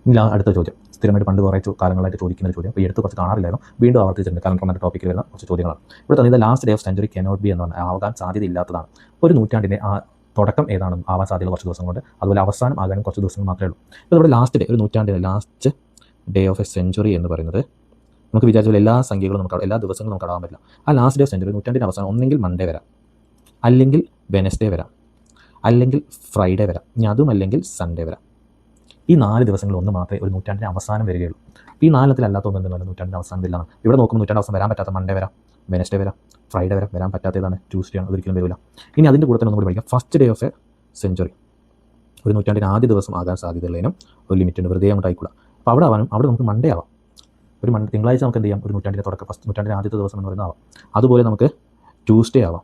ഇനി അടുത്ത ചോദ്യം സ്ഥിരമായിട്ട് പണ്ട് കുറേ കാലങ്ങളായിട്ട് ചോദിക്കുന്ന ഒരു ചോദ്യം. അപ്പോൾ ഈ അടുത്ത് കുറച്ച് കാണാറില്ലായിരുന്നു, വീണ്ടും ആവർത്തിച്ചിട്ടുണ്ട്. കലണ്ടർ എന്ന ടോപ്പിക്കിൽ വരുന്ന കുറച്ച് ചോദ്യങ്ങളാണ്. ഇവിടെ തന്നെ last day of century cannot be എന്ന് പറഞ്ഞാൽ ആവാൻ സാധ്യതയില്ലാത്തതാണ്. ഒരു നൂറ്റാണ്ടിൻ്റെ തുടക്കം ഏതാണെന്നും ആവാൻ സാധ്യതയുള്ള കുറച്ച് ദിവസം കൊണ്ട്, അതുപോലെ അവസാനം ആകാനും കുറച്ച് ദിവസങ്ങൾ മാത്രമേ ഉള്ളൂ. ഇപ്പോൾ നമ്മുടെ ലാസ്റ്റ് ഡേ, ഒരു നൂറ്റാണ്ടിൻ്റെ last day of A century എന്ന് പറയുന്നത് നമുക്ക് വിചാരിച്ച എല്ലാ സംഖ്യകളും നമുക്ക് എല്ലാ ദിവസങ്ങളും നമുക്ക് അടാൻ പറ്റില്ല. ആ ലാസ്റ്റ് ഡേ ഓഫ് സെഞ്ചുറി നൂറ്റാണ്ടിൻ്റെ അവസാനം ഒന്നെങ്കിൽ മൺഡേ വരാം, അല്ലെങ്കിൽ വെനസ്ഡേ വരാം, അല്ലെങ്കിൽ ഫ്രൈഡേ വരാം, ഇനി അതും അല്ലെങ്കിൽ സൺഡേ വരാം. ഈ 4 ദിവസങ്ങളിൽ ഒന്ന് മാത്രമേ ഒരു നൂറ്റാണ്ടിൻ്റെ അവസാനം വരികയുള്ളൂ. ഈ 4 അല്ലാത്തൊന്നും എന്താണ് നൂറ്റാണ്ടിൻ്റെ അവസാനം വരില്ല. ഇവിടെ നോക്കുമ്പോൾ നൂറ്റാണ്ട് അവസാനം വരാൻ പറ്റാത്ത മൺഡേ വരാം, വെനസ്ഡേ വരാം, ഫ്രൈഡേ വരാൻ പറ്റാത്തതാണ് ട്യൂസ്ഡേ ആണ്, ഒരിക്കലും വരില്ല. ഇനി അതിൻ്റെ കൂടെ തന്നെ ഒന്നുകൂടി പഠിക്കാം. First day of A century, ഒരു നൂറ്റാണ്ടിൻ്റെ ആദ്യ ദിവസം ആകാൻ സാധ്യതയുള്ളതിനും ഒരു ലിമിറ്റുണ്ട്, വെറുതെ അങ്ങോട്ട് ആയിക്കൂടാ. അപ്പോൾ അവിടെ നമുക്ക് മൺഡേ ആവാം, ഒരു തിങ്കളാഴ്ച നമുക്ക് എന്ത് ചെയ്യാം, ഒരു നൂറ്റാണ്ടിൻ്റെ തുടക്കം ഫസ്റ്റ് നൂറ്റാണ്ടിൻ്റെ ആദ്യത്തെ ദിവസം എന്ന് പറയുന്നത് ആവാം. അതുപോലെ നമുക്ക് ട്യൂസ്ഡേ ആവാം,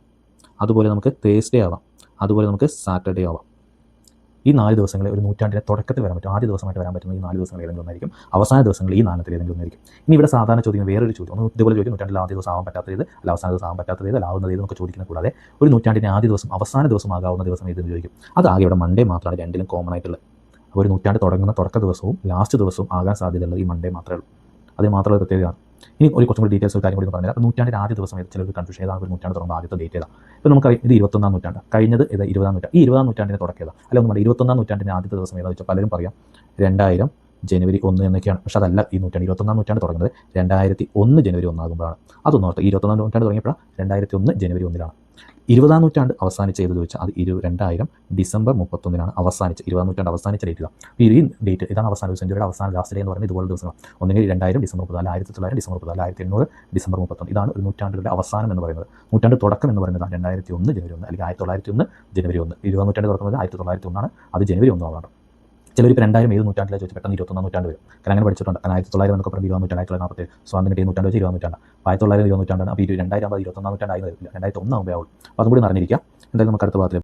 അതുപോലെ നമുക്ക് തേഴ്സ്ഡേ ആവാം, അതുപോലെ നമുക്ക് സാറ്റർഡേ ആവാം. ഈ 4 ദിവസങ്ങളിൽ ഒരു നൂറ്റാണ്ടിൻ്റെ തുടക്കത്തിൽ വരാൻ പറ്റും, ആദ്യ ദിവസമായിട്ട് വരാൻ പറ്റുന്ന ഈ 4 ദിവസങ്ങൾ ഏതെങ്കിലും ഒന്നായിരിക്കും. അവസാന ദിവസങ്ങൾ ഈ 4 ഏതെങ്കിലും ഒന്നായിരിക്കും. ഇനി ഇവിടെ സാധാരണ ചോദിക്കുന്ന വേറൊരു ചോദ്യം, ഒന്ന് ഇതുപോലെ ചോദിക്കും, നൂറ്റാണ്ടിൽ ആദ്യ ദിവസം ആവാൻ പറ്റാത്തത്, അല്ല അവസാന ദിവസം ആവാൻ പറ്റാത്തത്, അല്ല ആവുന്നത് എന്നൊക്കെ ചോദിക്കുന്ന കൂടാതെ ഒരു നൂറ്റാണ്ടിൻ്റെ ആദ്യ ദിവസം അവസാന ദിവസം ആകാവുന്ന ദിവസം ഏതെന്ന് ചോദിക്കും. അതാകെ ഇവിടെ മൺഡേ മാത്രമാണ് രണ്ടിലും കോമൺ ആയിട്ടുള്ളത്. അപ്പോൾ ഒരു നൂറ്റാണ്ട് തുടങ്ങുന്ന തുടക്ക ദിവസവും ലാസ്റ്റ് ദിവസവും ആകാൻ സാധ്യതയുള്ളത് ഈ മൺഡേ മാത്രമേ ഉള്ളൂ. അതിന് മാത്രമുള്ള പ്രത്യേകതയാണ്. ഇനി കുറച്ചും കൂടി ഡീറ്റെയിൽസ് കാര്യം കൂടി പറഞ്ഞാൽ, അപ്പോൾ നൂറ്റാണ്ടിൻ്റെ ആദ്യ ദിവസം ചിലർക്ക് കൺഫ്യൂഷൻ ഏതാണ് ഒരു നൂറ്റാണ്ട് തുടങ്ങുമ്പോൾ ആദ്യത്തെ ഡേറ്റ് ഏതാണ്. ഇപ്പോൾ നമുക്കറിയാം ഇത് 21-ാം നൂറ്റാണ്ട്, കഴിഞ്ഞത് ഇത് 20-ാം നൂറ്റാണ്ട്. ഈ 20-ാം നൂറ്റാണ്ടിൻ്റെ തുടക്കം ഏതാണ്, അല്ല ഒന്നും 21-ാം നൂറ്റാണ്ടിൻ്റെ ആദ്യത്തെ ദിവസം ഏതാണെന്ന് വെച്ചാൽ പലരും പറയാം 2000 ജനുവരി 1 എന്നൊക്കെയാണ്. പക്ഷേ അതല്ല ഈ നൂറ്റാണ്ട്. 21-ാം നൂറ്റാണ്ട് തുടങ്ങുന്നത് 2001 ജനുവരി 1 ആകുമ്പോഴാണ്. അതൊന്നോർത്ത് 21-ാം നൂറ്റാണ്ട് തുടങ്ങിയപ്പോൾ 2001 ജനുവരി 1-ലാണ്. 20-ാം നൂറ്റാണ്ട് അവസാനിച്ച ഏത് ചോദിച്ചാൽ അത് 2000 ഡിസംബർ 31-നാണ് അവസാനിച്ച്. 20-ാം നൂറ്റാണ്ട് അവസാനിച്ച ഡേറ്റ് ഇതാണ്. ഈ ഡേറ്റ് ഇതാണ് അവസാന സെഞ്ചുറിയുടെ അവസാന ലാസ്റ്റ് ഡേ എന്ന് പറയുന്നത് ഇതുപോലെ ദിവസങ്ങൾ. ഒന്നുകിൽ 2000 ഡിസംബർ 34, 1900 ഡിസംബർ 34, 1800 ഡിസംബർ 31. ഇതാണ് ഒരു നൂറ്റാണ്ടിൻ്റെ അവസാനം എന്ന് പറയുന്നത്. നൂറ്റാണ്ട് തുടക്കം എന്ന് പറയുന്നത് 2001 ജനുവരി 1 അല്ലെങ്കിൽ 1901 ജനുവരി 1. 20-ാം നൂറ്റാണ്ട് തുടക്കുന്നത് 1901 അത് ജനുവരി 1 ആവാണ്. ചിലരിപ്പോൾ 2000 ഏത് നൂറ്റാണ്ടിലാണ് ചോദിച്ചാൽ പെട്ടെന്ന് 21-ാം നൂറ്റാണ്ട് വരും. കാരണം അങ്ങനെ പഠിച്ചിട്ടുണ്ട്. കാരണം 1900 എന്നൊക്കെ പറഞ്ഞാൽ 20-ാം നൂറ്റാണ്ട്, 1947 സ്വാതന്ത്ര്യം കിട്ടിയ നൂറ്റാണ്ട് വെച്ച് 20-ാം നൂറ്റാണ്ട്, 1900 20-ാം നൂറ്റാണ്ടാണ്. അപ്പോൾ 2000 ആകുമ്പോൾ 21-ാം നൂറ്റാണ്ട് ആയി വരില്ല, 2001 ആകുമ്പോൾ ആവുള്ളൂ. അപ്പോൾ അതും കൂടി അറിഞ്ഞിരിക്കുക. എന്തായാലും നമുക്ക് അടുത്ത ഭാഗത്തിൽ